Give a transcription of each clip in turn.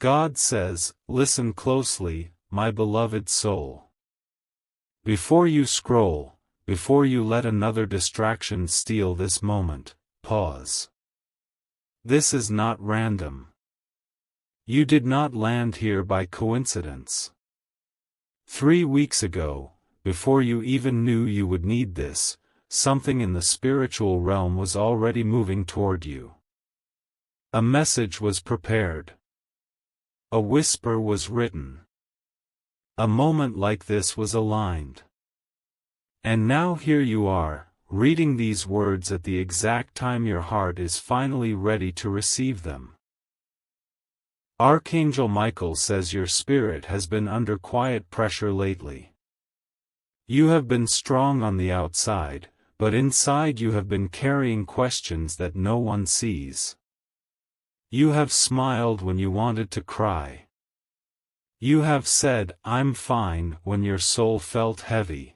God says, listen closely, my beloved soul. Before you scroll, before you let another distraction steal this moment, pause. This is not random. You did not land here by coincidence. 3 weeks ago, before you even knew you would need this, something in the spiritual realm was already moving toward you. A message was prepared. A whisper was written. A moment like this was aligned. And now here you are, reading these words at the exact time your heart is finally ready to receive them. Archangel Michael says your spirit has been under quiet pressure lately. You have been strong on the outside, but inside you have been carrying questions that no one sees. You have smiled when you wanted to cry. You have said, "I'm fine," when your soul felt heavy.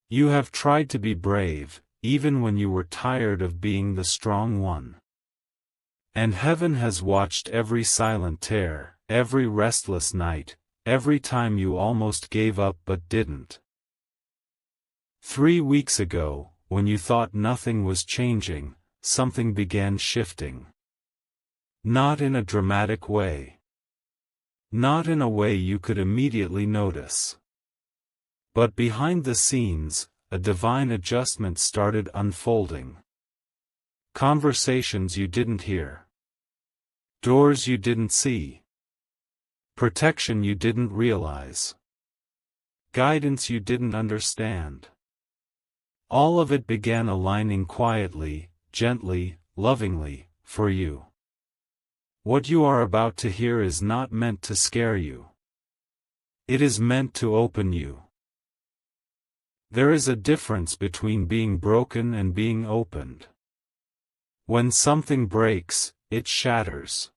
You have tried to be brave, even when you were tired of being the strong one. And heaven has watched every silent tear, every restless night, every time you almost gave up but didn't. 3 weeks ago, when you thought nothing was changing, something began shifting. Not in a dramatic way. Not in a way you could immediately notice. But behind the scenes, a divine adjustment started unfolding. Conversations you didn't hear. Doors you didn't see. Protection you didn't realize. Guidance you didn't understand. All of it began aligning quietly, gently, lovingly, for you. What you are about to hear is not meant to scare you. It is meant to open you. There is a difference between being broken and being opened. When something breaks, it shatters.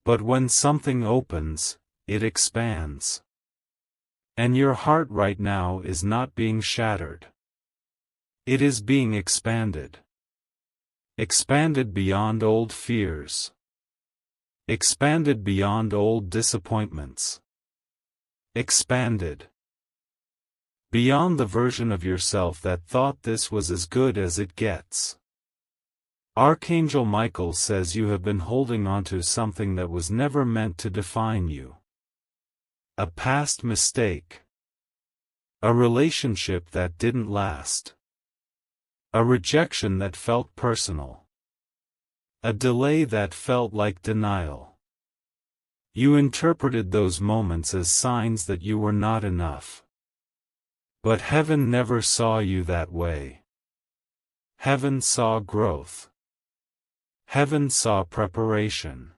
But when something opens, it expands. And your heart right now is not being shattered. It is being expanded. Expanded beyond old fears. Expanded beyond old disappointments. Expanded beyond the version of yourself that thought this was as good as it gets. Archangel Michael says you have been holding onto something that was never meant to define you. A past mistake. A relationship that didn't last. A rejection that felt personal. A delay that felt like denial. You interpreted those moments as signs that you were not enough. But heaven never saw you that way. Heaven saw growth. Heaven saw preparation.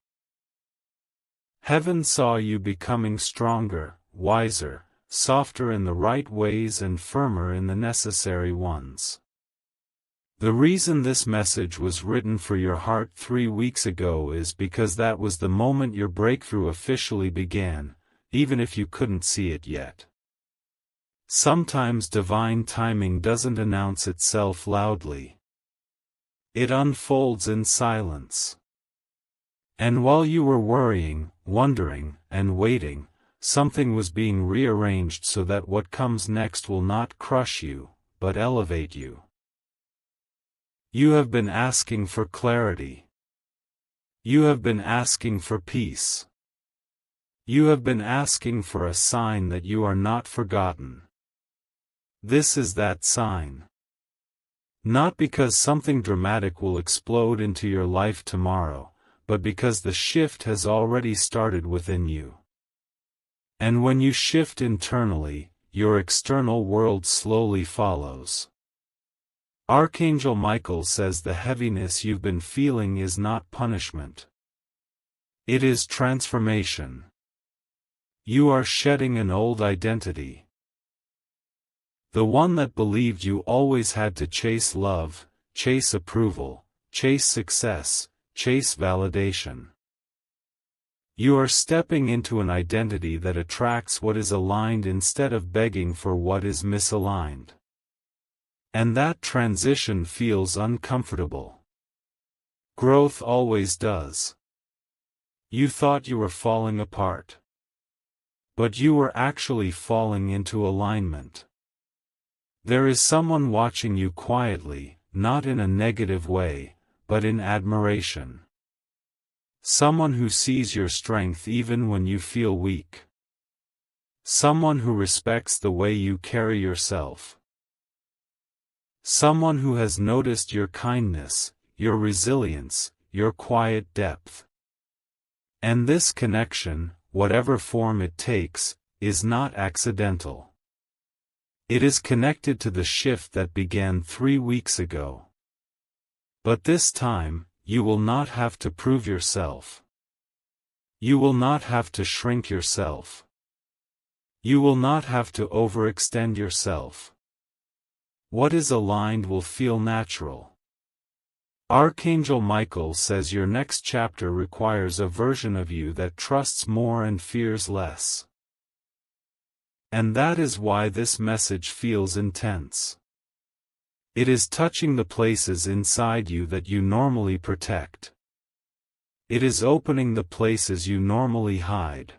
Heaven saw you becoming stronger, wiser, softer in the right ways and firmer in the necessary ones. The reason this message was written for your heart 3 weeks ago is because that was the moment your breakthrough officially began, even if you couldn't see it yet. Sometimes divine timing doesn't announce itself loudly. It unfolds in silence. And while you were worrying, wondering, and waiting, something was being rearranged so that what comes next will not crush you, but elevate you. You have been asking for clarity. You have been asking for peace. You have been asking for a sign that you are not forgotten. This is that sign. Not because something dramatic will explode into your life tomorrow, but because the shift has already started within you. And when you shift internally, your external world slowly follows. Archangel Michael says the heaviness you've been feeling is not punishment. It is transformation. You are shedding an old identity. The one that believed you always had to chase love, chase approval, chase success, chase validation. You are stepping into an identity that attracts what is aligned instead of begging for what is misaligned. And that transition feels uncomfortable. Growth always does. You thought you were falling apart. But you were actually falling into alignment. There is someone watching you quietly, not in a negative way, but in admiration. Someone who sees your strength even when you feel weak. Someone who respects the way you carry yourself. Someone who has noticed your kindness, your resilience, your quiet depth. And this connection, whatever form it takes, is not accidental. It is connected to the shift that began 3 weeks ago. But this time, you will not have to prove yourself. You will not have to shrink yourself. You will not have to overextend yourself. What is aligned will feel natural. Archangel Michael says your next chapter requires a version of you that trusts more and fears less. And that is why this message feels intense. It is touching the places inside you that you normally protect. It is opening the places you normally hide.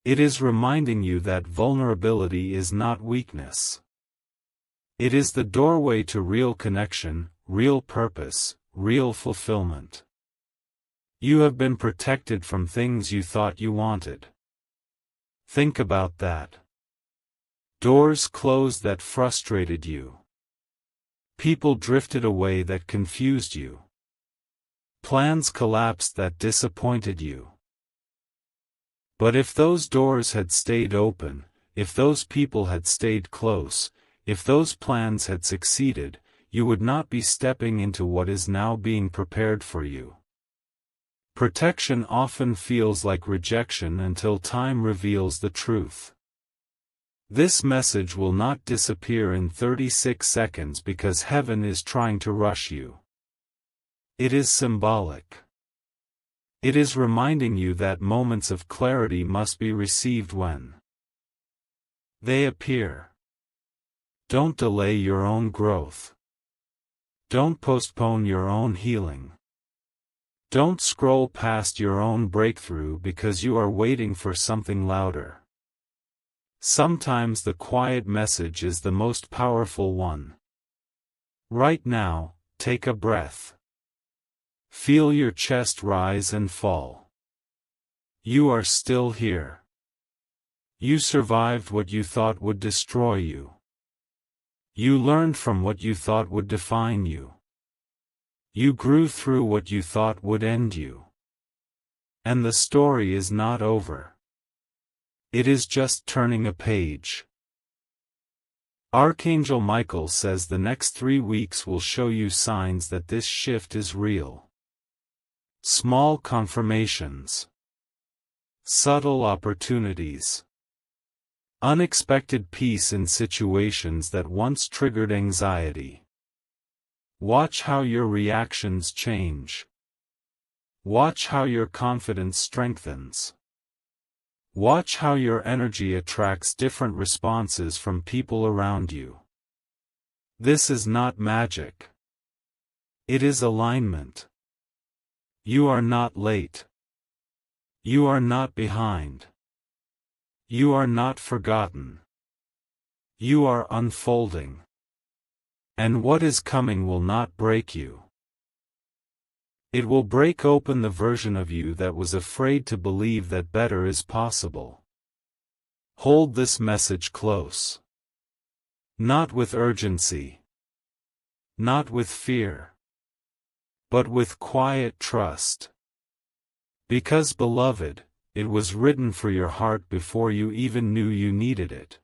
It is reminding you that vulnerability is not weakness. It is the doorway to real connection, real purpose, real fulfillment. You have been protected from things you thought you wanted. Think about that. Doors closed that frustrated you. People drifted away that confused you. Plans collapsed that disappointed you. But if those doors had stayed open, if those people had stayed close, if those plans had succeeded, you would not be stepping into what is now being prepared for you. Protection often feels like rejection until time reveals the truth. This message will not disappear in 36 seconds because heaven is trying to rush you. It is symbolic. It is reminding you that moments of clarity must be received when they appear. Don't delay your own growth. Don't postpone your own healing. Don't scroll past your own breakthrough because you are waiting for something louder. Sometimes the quiet message is the most powerful one. Right now, take a breath. Feel your chest rise and fall. You are still here. You survived what you thought would destroy you. You learned from what you thought would define you. You grew through what you thought would end you. And the story is not over. It is just turning a page. Archangel Michael says the next 3 weeks will show you signs that this shift is real. Small confirmations. Subtle opportunities. Unexpected peace in situations that once triggered anxiety. Watch how your reactions change. Watch how your confidence strengthens. Watch how your energy attracts different responses from people around you. This is not magic. It is alignment. You are not late. You are not behind. You are not forgotten. You are unfolding. And what is coming will not break you. It will break open the version of you that was afraid to believe that better is possible. Hold this message close. Not with urgency. Not with fear. But with quiet trust. Because, beloved, it was written for your heart before you even knew you needed it.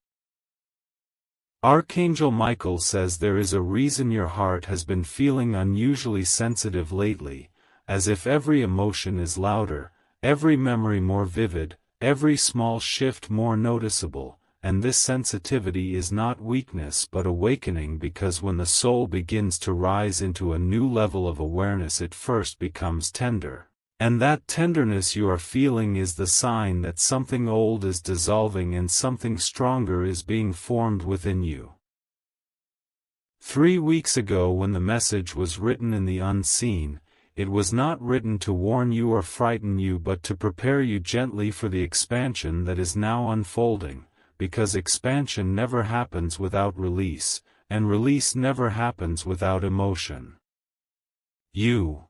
Archangel Michael says there is a reason your heart has been feeling unusually sensitive lately, as if every emotion is louder, every memory more vivid, every small shift more noticeable, and this sensitivity is not weakness but awakening, because when the soul begins to rise into a new level of awareness it first becomes tender. And that tenderness you are feeling is the sign that something old is dissolving and something stronger is being formed within you. 3 weeks ago, when the message was written in the unseen, It was not written to warn you or frighten you but to prepare you gently for the expansion that is now unfolding, because expansion never happens without release, and release never happens without emotion. You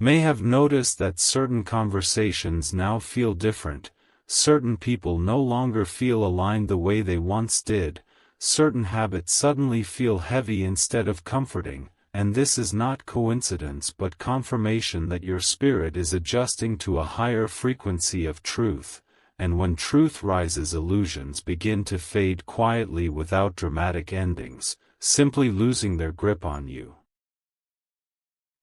may have noticed that certain conversations now feel different, certain people no longer feel aligned the way they once did, certain habits suddenly feel heavy instead of comforting, and this is not coincidence but confirmation that your spirit is adjusting to a higher frequency of truth, and when truth rises, illusions begin to fade quietly without dramatic endings, simply losing their grip on you.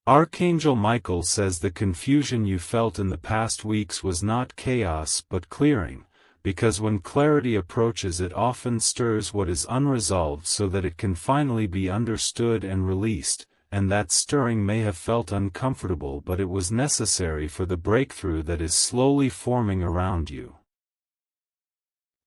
Archangel Michael says the confusion you felt in the past weeks was not chaos but clearing, because when clarity approaches it often stirs what is unresolved so that it can finally be understood and released, and that stirring may have felt uncomfortable but it was necessary for the breakthrough that is slowly forming around you.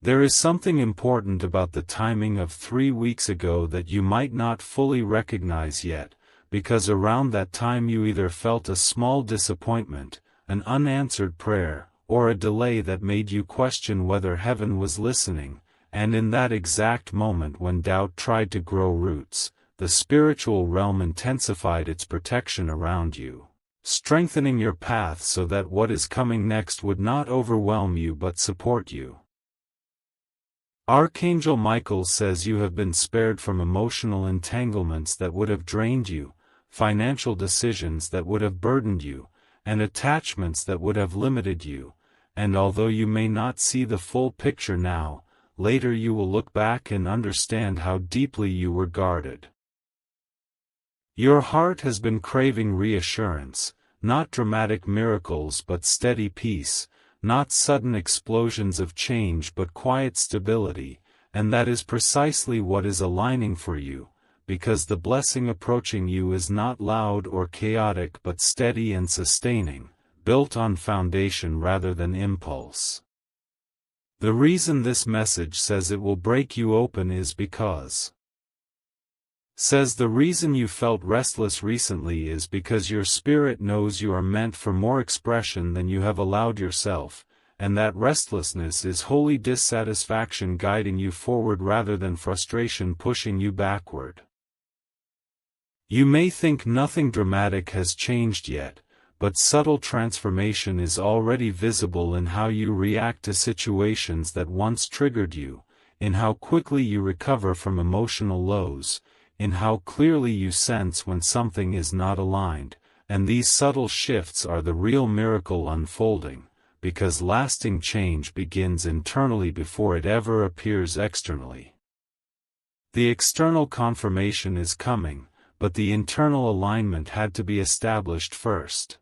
There is something important about the timing of 3 weeks ago that you might not fully recognize yet, because around that time you either felt a small disappointment, an unanswered prayer, or a delay that made you question whether heaven was listening, and in that exact moment when doubt tried to grow roots, the spiritual realm intensified its protection around you, strengthening your path so that what is coming next would not overwhelm you but support you. Archangel Michael says you have been spared from emotional entanglements that would have drained you, financial decisions that would have burdened you, and attachments that would have limited you, and although you may not see the full picture now, later you will look back and understand how deeply you were guarded. Your heart has been craving reassurance, not dramatic miracles but steady peace, not sudden explosions of change but quiet stability, and that is precisely what is aligning for you, because the blessing approaching you is not loud or chaotic but steady and sustaining, built on foundation rather than impulse. The reason this message says it will break you open is because the reason you felt restless recently is because your spirit knows you are meant for more expression than you have allowed yourself, and that restlessness is wholly dissatisfaction guiding you forward rather than frustration pushing you backward. You may think nothing dramatic has changed yet, but subtle transformation is already visible in how you react to situations that once triggered you, in how quickly you recover from emotional lows, in how clearly you sense when something is not aligned, and these subtle shifts are the real miracle unfolding, because lasting change begins internally before it ever appears externally. The external confirmation is coming, but the internal alignment had to be established first.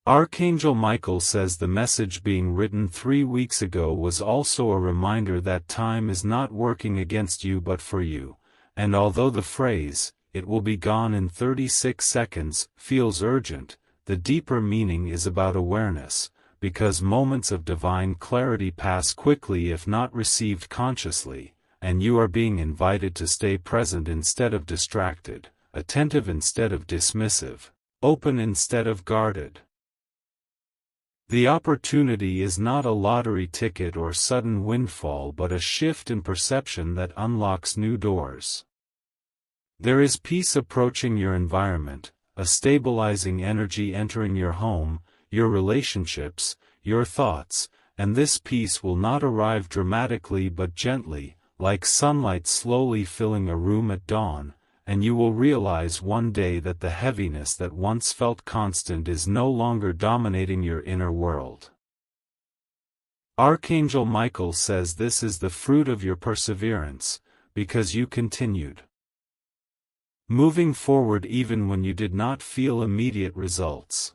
Archangel Michael says the message being written 3 weeks ago was also a reminder that time is not working against you but for you, and although the phrase, "it will be gone in 36 seconds," feels urgent, the deeper meaning is about awareness, because moments of divine clarity pass quickly if not received consciously, and you are being invited to stay present instead of distracted, attentive instead of dismissive, open instead of guarded. The opportunity is not a lottery ticket or sudden windfall but a shift in perception that unlocks new doors. There is peace approaching your environment, a stabilizing energy entering your home, your relationships, your thoughts, and this peace will not arrive dramatically but gently, like sunlight slowly filling a room at dawn, and you will realize one day that the heaviness that once felt constant is no longer dominating your inner world. Archangel Michael says this is the fruit of your perseverance, because you continued moving forward even when you did not feel immediate results.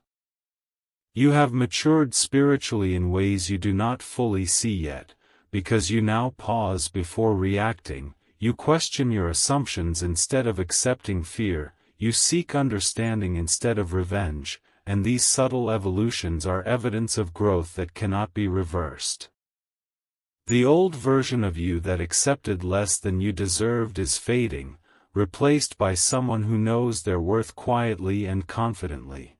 You have matured spiritually in ways you do not fully see yet, because you now pause before reacting, you question your assumptions instead of accepting fear, you seek understanding instead of revenge, and these subtle evolutions are evidence of growth that cannot be reversed. The old version of you that accepted less than you deserved is fading, replaced by someone who knows their worth quietly and confidently.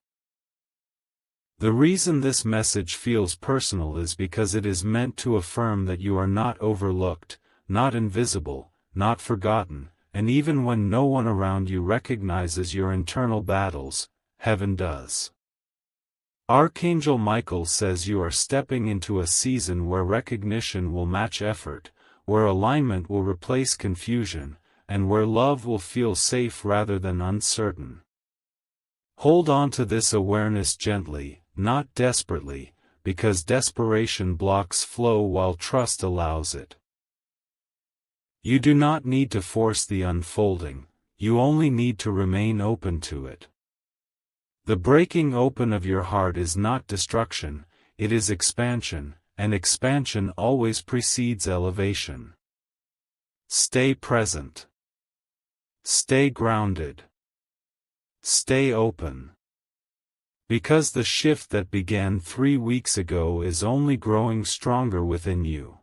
The reason this message feels personal is because it is meant to affirm that you are not overlooked, not invisible, not forgotten, and even when no one around you recognizes your internal battles, heaven does. Archangel Michael says you are stepping into a season where recognition will match effort, where alignment will replace confusion, and where love will feel safe rather than uncertain. Hold on to this awareness gently, not desperately, because desperation blocks flow while trust allows it. You do not need to force the unfolding, you only need to remain open to it. The breaking open of your heart is not destruction, it is expansion, and expansion always precedes elevation. Stay present. Stay grounded. Stay open. Because the shift that began 3 weeks ago is only growing stronger within you.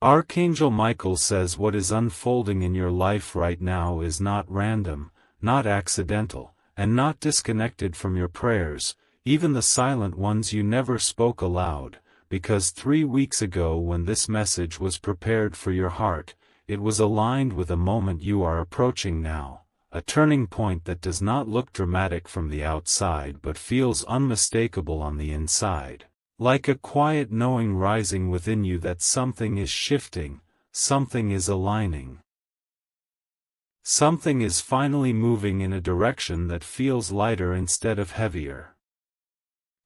Archangel Michael says what is unfolding in your life right now is not random, not accidental, and not disconnected from your prayers, even the silent ones you never spoke aloud, because 3 weeks ago when this message was prepared for your heart, it was aligned with a moment you are approaching now, a turning point that does not look dramatic from the outside but feels unmistakable on the inside, like a quiet knowing rising within you that something is shifting, something is aligning. Something is finally moving in a direction that feels lighter instead of heavier.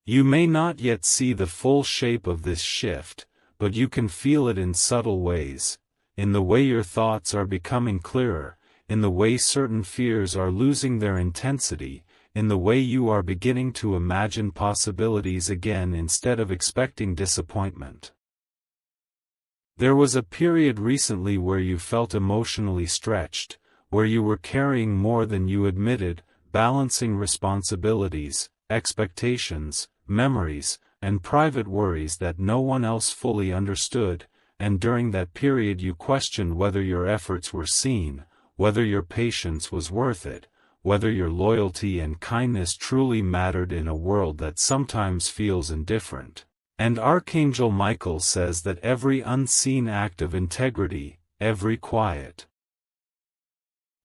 You may not yet see the full shape of this shift, but you can feel it in subtle ways, in the way your thoughts are becoming clearer, in the way certain fears are losing their intensity, in the way you are beginning to imagine possibilities again instead of expecting disappointment. There was a period recently where you felt emotionally stretched, where you were carrying more than you admitted, balancing responsibilities, expectations, memories, and private worries that no one else fully understood, and during that period you questioned whether your efforts were seen, whether your patience was worth it, whether your loyalty and kindness truly mattered in a world that sometimes feels indifferent. And Archangel Michael says that every unseen act of integrity, every quiet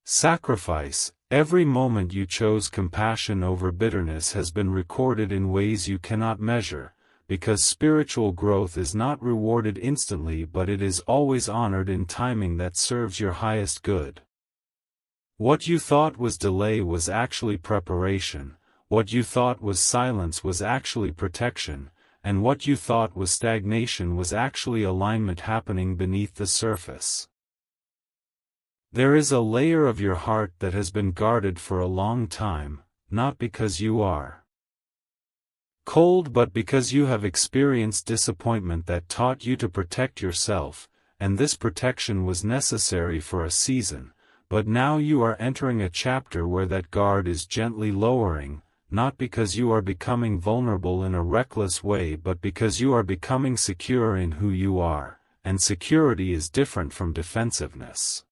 sacrifice, every moment you chose compassion over bitterness has been recorded in ways you cannot measure, because spiritual growth is not rewarded instantly but it is always honored in timing that serves your highest good. What you thought was delay was actually preparation, what you thought was silence was actually protection, and what you thought was stagnation was actually alignment happening beneath the surface. There is a layer of your heart that has been guarded for a long time, not because you are cold but because you have experienced disappointment that taught you to protect yourself, and this protection was necessary for a season, but now you are entering a chapter where that guard is gently lowering, not because you are becoming vulnerable in a reckless way but because you are becoming secure in who you are, and security is different from defensiveness.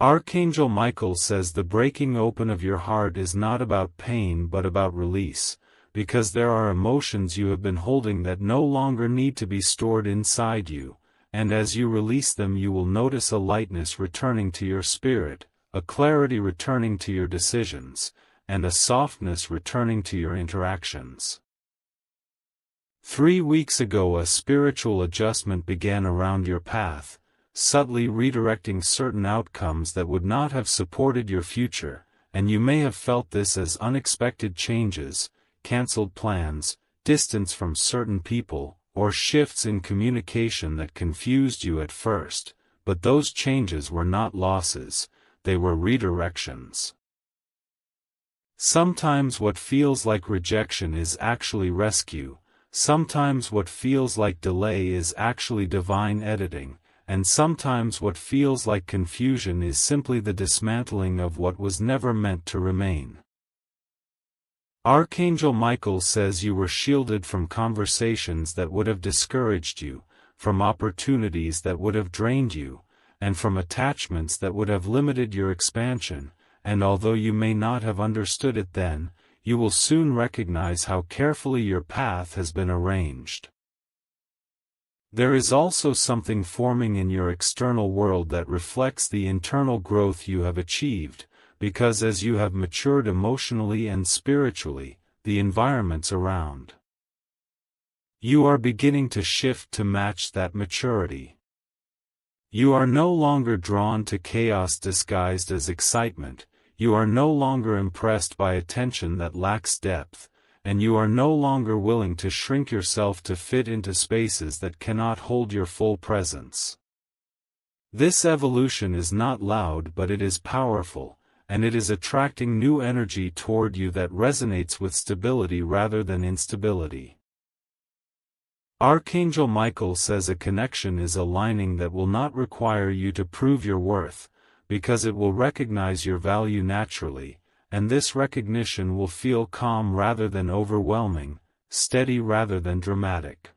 Archangel Michael says the breaking open of your heart is not about pain but about release, because there are emotions you have been holding that no longer need to be stored inside you, and as you release them you will notice a lightness returning to your spirit, a clarity returning to your decisions, and a softness returning to your interactions. 3 weeks ago a spiritual adjustment began around your path, subtly redirecting certain outcomes that would not have supported your future, and you may have felt this as unexpected changes, canceled plans, distance from certain people, or shifts in communication that confused you at first, but those changes were not losses, they were redirections. Sometimes what feels like rejection is actually rescue, sometimes what feels like delay is actually divine editing, and sometimes what feels like confusion is simply the dismantling of what was never meant to remain. Archangel Michael says you were shielded from conversations that would have discouraged you, from opportunities that would have drained you, and from attachments that would have limited your expansion, and although you may not have understood it then, you will soon recognize how carefully your path has been arranged. There is also something forming in your external world that reflects the internal growth you have achieved, because as you have matured emotionally and spiritually, the environments around you are beginning to shift to match that maturity. You are no longer drawn to chaos disguised as excitement, you are no longer impressed by attention that lacks depth, and you are no longer willing to shrink yourself to fit into spaces that cannot hold your full presence. This evolution is not loud, but it is powerful, and it is attracting new energy toward you that resonates with stability rather than instability. Archangel Michael says a connection is aligning that will not require you to prove your worth, because it will recognize your value naturally, and this recognition will feel calm rather than overwhelming, steady rather than dramatic.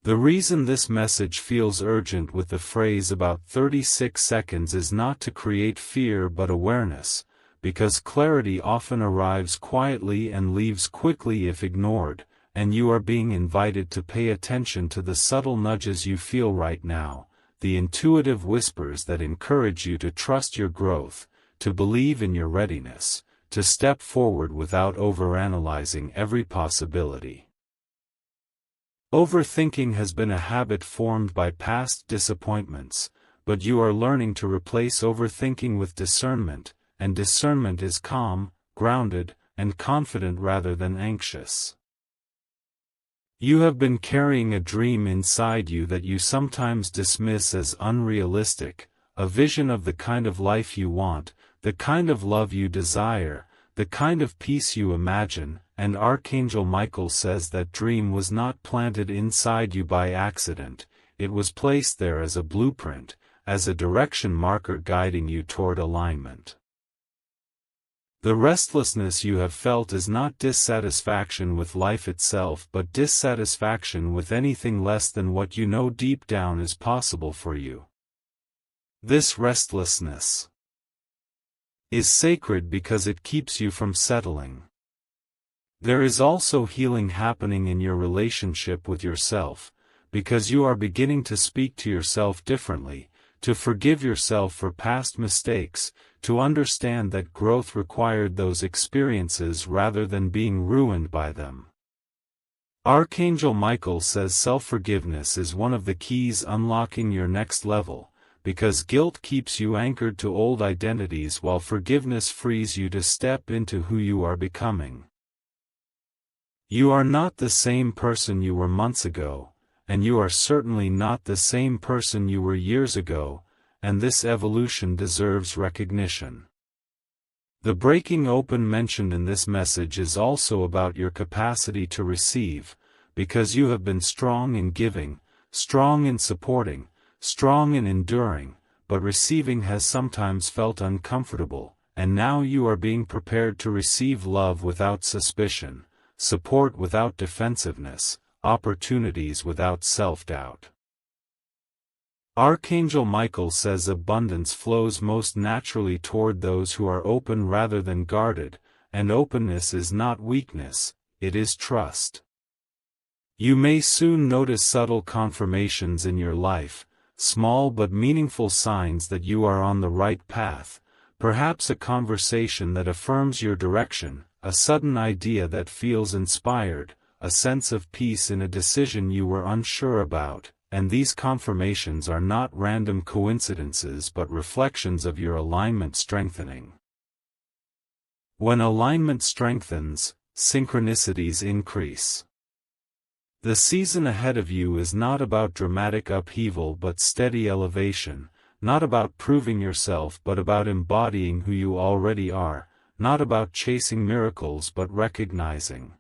The reason this message feels urgent with the phrase about 36 seconds is not to create fear but awareness, because clarity often arrives quietly and leaves quickly if ignored, and you are being invited to pay attention to the subtle nudges you feel right now, the intuitive whispers that encourage you to trust your growth, to believe in your readiness, to step forward without overanalyzing every possibility. Overthinking has been a habit formed by past disappointments, but you are learning to replace overthinking with discernment, and discernment is calm, grounded, and confident rather than anxious. You have been carrying a dream inside you that you sometimes dismiss as unrealistic, a vision of the kind of life you want, the kind of love you desire, the kind of peace you imagine, and Archangel Michael says that dream was not planted inside you by accident, it was placed there as a blueprint, as a direction marker guiding you toward alignment. The restlessness you have felt is not dissatisfaction with life itself but dissatisfaction with anything less than what you know deep down is possible for you. This restlessness is sacred because it keeps you from settling. There is also healing happening in your relationship with yourself, because you are beginning to speak to yourself differently, to forgive yourself for past mistakes, to understand that growth required those experiences rather than being ruined by them. Archangel Michael says self-forgiveness is one of the keys unlocking your next level, because guilt keeps you anchored to old identities while forgiveness frees you to step into who you are becoming. You are not the same person you were months ago, and you are certainly not the same person you were years ago, and this evolution deserves recognition. The breaking open mentioned in this message is also about your capacity to receive, because you have been strong in giving, strong in supporting, strong in enduring, but receiving has sometimes felt uncomfortable, and now you are being prepared to receive love without suspicion, support without defensiveness, opportunities without self-doubt. Archangel Michael says abundance flows most naturally toward those who are open rather than guarded, and openness is not weakness, it is trust. You may soon notice subtle confirmations in your life, small but meaningful signs that you are on the right path, perhaps a conversation that affirms your direction, a sudden idea that feels inspired, a sense of peace in a decision you were unsure about, and these confirmations are not random coincidences but reflections of your alignment strengthening. When alignment strengthens, synchronicities increase. The season ahead of you is not about dramatic upheaval but steady elevation, not about proving yourself but about embodying who you already are, not about chasing miracles but recognizing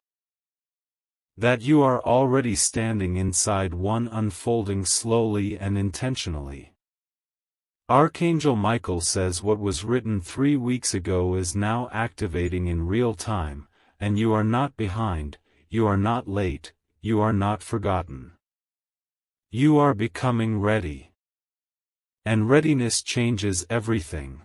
that you are already standing inside one unfolding slowly and intentionally. Archangel Michael says what was written 3 weeks ago is now activating in real time, and you are not behind, you are not late, you are not forgotten. You are becoming ready. And readiness changes everything.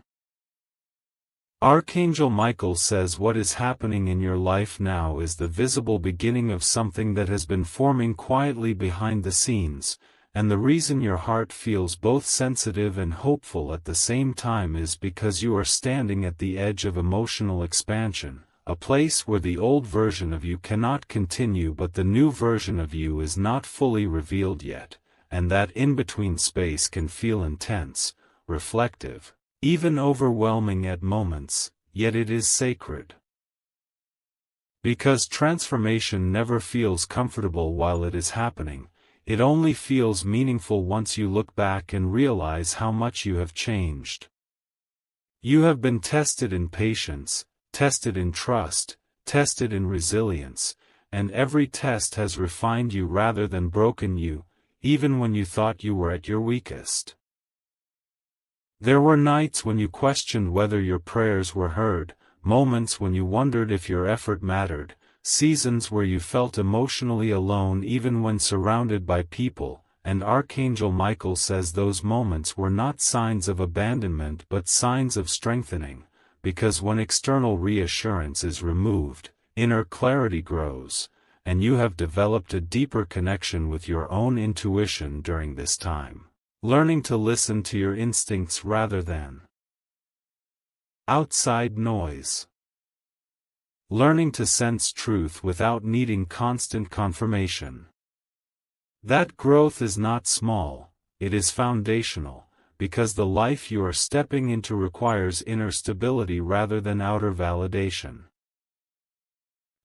Archangel Michael says what is happening in your life now is the visible beginning of something that has been forming quietly behind the scenes, and the reason your heart feels both sensitive and hopeful at the same time is because you are standing at the edge of emotional expansion, a place where the old version of you cannot continue but the new version of you is not fully revealed yet, and that in-between space can feel intense, reflective, even overwhelming at moments, yet it is sacred. Because transformation never feels comfortable while it is happening, it only feels meaningful once you look back and realize how much you have changed. You have been tested in patience, tested in trust, tested in resilience, and every test has refined you rather than broken you, even when you thought you were at your weakest. There were nights when you questioned whether your prayers were heard, moments when you wondered if your effort mattered, seasons where you felt emotionally alone even when surrounded by people, and Archangel Michael says those moments were not signs of abandonment but signs of strengthening, because when external reassurance is removed, inner clarity grows, and you have developed a deeper connection with your own intuition during this time, learning to listen to your instincts rather than outside noise. Learning to sense truth without needing constant confirmation. That growth is not small, it is foundational, because the life you are stepping into requires inner stability rather than outer validation.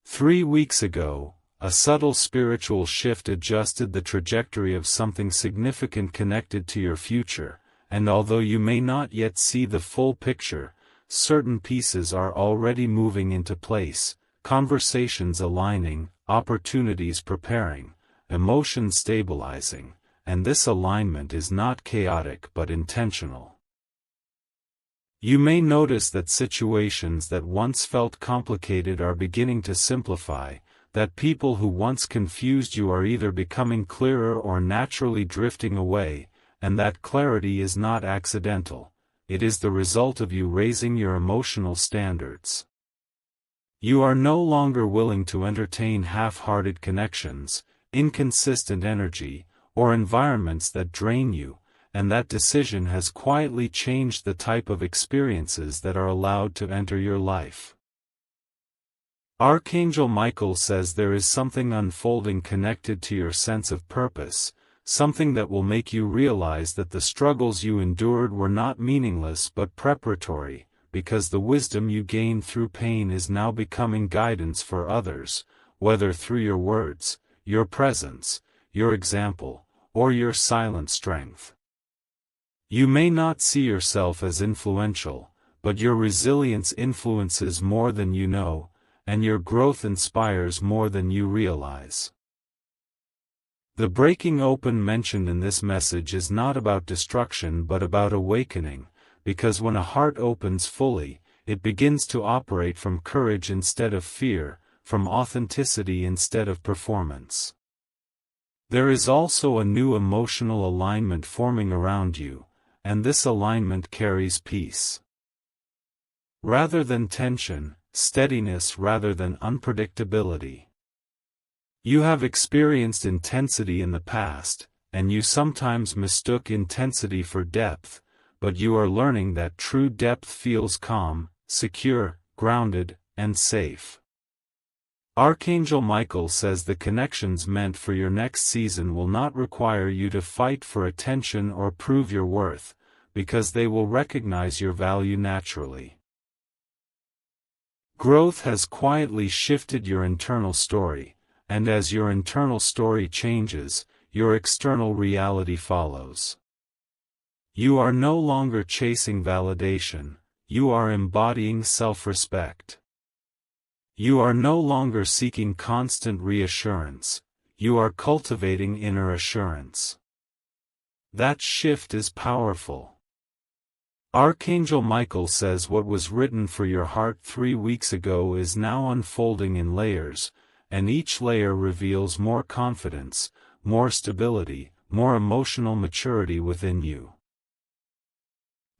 3 weeks ago, a subtle spiritual shift adjusted the trajectory of something significant connected to your future, and although you may not yet see the full picture, certain pieces are already moving into place, conversations aligning, opportunities preparing, emotions stabilizing, and this alignment is not chaotic but intentional. You may notice that situations that once felt complicated are beginning to simplify, that people who once confused you are either becoming clearer or naturally drifting away, and that clarity is not accidental, it is the result of you raising your emotional standards. You are no longer willing to entertain half-hearted connections, inconsistent energy, or environments that drain you, and that decision has quietly changed the type of experiences that are allowed to enter your life. Archangel Michael says there is something unfolding connected to your sense of purpose, something that will make you realize that the struggles you endured were not meaningless but preparatory, because the wisdom you gained through pain is now becoming guidance for others, whether through your words, your presence, your example, or your silent strength. You may not see yourself as influential, but your resilience influences more than you know, and your growth inspires more than you realize. The breaking open mentioned in this message is not about destruction but about awakening, because when a heart opens fully, it begins to operate from courage instead of fear, from authenticity instead of performance. There is also a new emotional alignment forming around you, and this alignment carries peace. Rather than tension, steadiness rather than unpredictability. You have experienced intensity in the past, and you sometimes mistook intensity for depth, but you are learning that true depth feels calm, secure, grounded, and safe. Archangel Michael says the connections meant for your next season will not require you to fight for attention or prove your worth, because they will recognize your value naturally. Growth has quietly shifted your internal story, and as your internal story changes, your external reality follows. You are no longer chasing validation, you are embodying self-respect. You are no longer seeking constant reassurance, you are cultivating inner assurance. That shift is powerful. Archangel Michael says what was written for your heart 3 weeks ago is now unfolding in layers, and each layer reveals more confidence, more stability, more emotional maturity within you.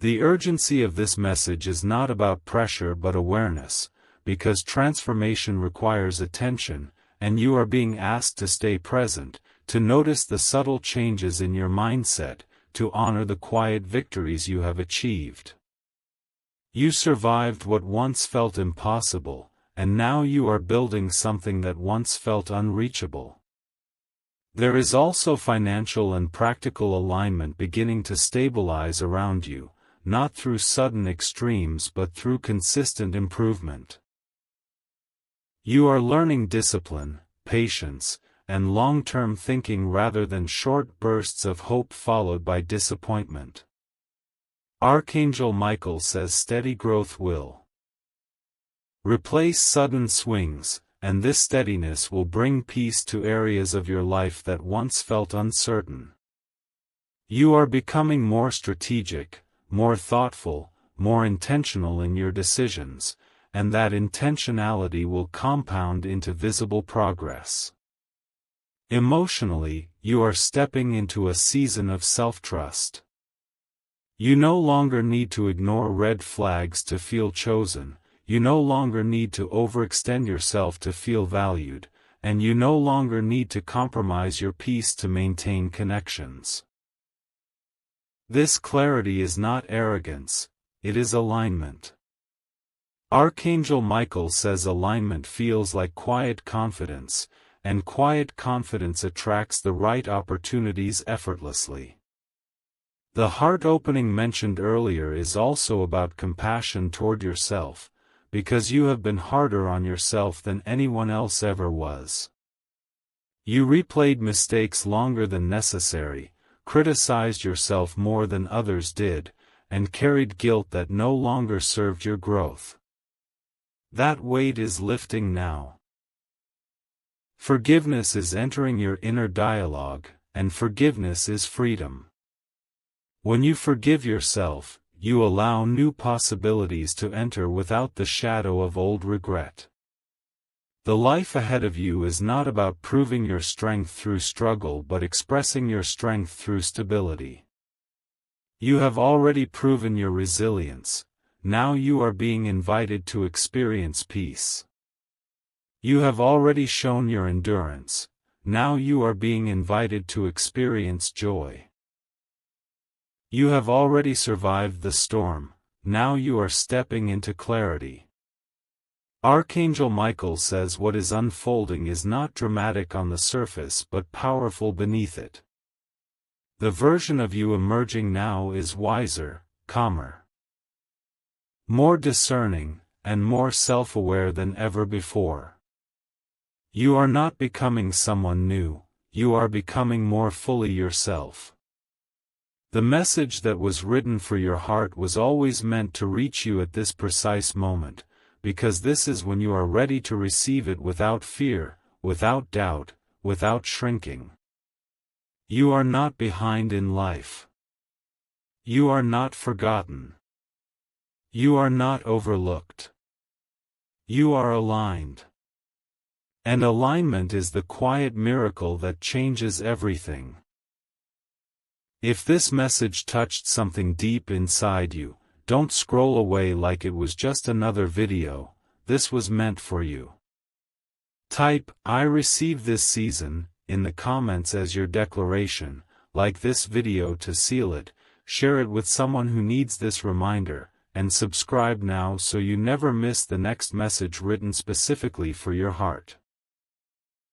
The urgency of this message is not about pressure but awareness, because transformation requires attention, and you are being asked to stay present, to notice the subtle changes in your mindset, to honor the quiet victories you have achieved. You survived what once felt impossible, and now you are building something that once felt unreachable. There is also financial and practical alignment beginning to stabilize around you, not through sudden extremes but through consistent improvement. You are learning discipline, patience, and long-term thinking rather than short bursts of hope followed by disappointment. Archangel Michael says steady growth will replace sudden swings, and this steadiness will bring peace to areas of your life that once felt uncertain. You are becoming more strategic, more thoughtful, more intentional in your decisions, and that intentionality will compound into visible progress. Emotionally, you are stepping into a season of self-trust. You no longer need to ignore red flags to feel chosen, you no longer need to overextend yourself to feel valued, and you no longer need to compromise your peace to maintain connections. This clarity is not arrogance, it is alignment. Archangel Michael says alignment feels like quiet confidence, and quiet confidence attracts the right opportunities effortlessly. The heart opening mentioned earlier is also about compassion toward yourself, because you have been harder on yourself than anyone else ever was. You replayed mistakes longer than necessary, criticized yourself more than others did, and carried guilt that no longer served your growth. That weight is lifting now. Forgiveness is entering your inner dialogue, and forgiveness is freedom. When you forgive yourself, you allow new possibilities to enter without the shadow of old regret. The life ahead of you is not about proving your strength through struggle but expressing your strength through stability. You have already proven your resilience, now you are being invited to experience peace. You have already shown your endurance, now you are being invited to experience joy. You have already survived the storm, now you are stepping into clarity. Archangel Michael says what is unfolding is not dramatic on the surface but powerful beneath it. The version of you emerging now is wiser, calmer, more discerning, and more self-aware than ever before. You are not becoming someone new, you are becoming more fully yourself. The message that was written for your heart was always meant to reach you at this precise moment, because this is when you are ready to receive it without fear, without doubt, without shrinking. You are not behind in life. You are not forgotten. You are not overlooked. You are aligned. And alignment is the quiet miracle that changes everything. If this message touched something deep inside you, don't scroll away like it was just another video, this was meant for you. Type, "I received this season," in the comments as your declaration, like this video to seal it, share it with someone who needs this reminder, and subscribe now so you never miss the next message written specifically for your heart.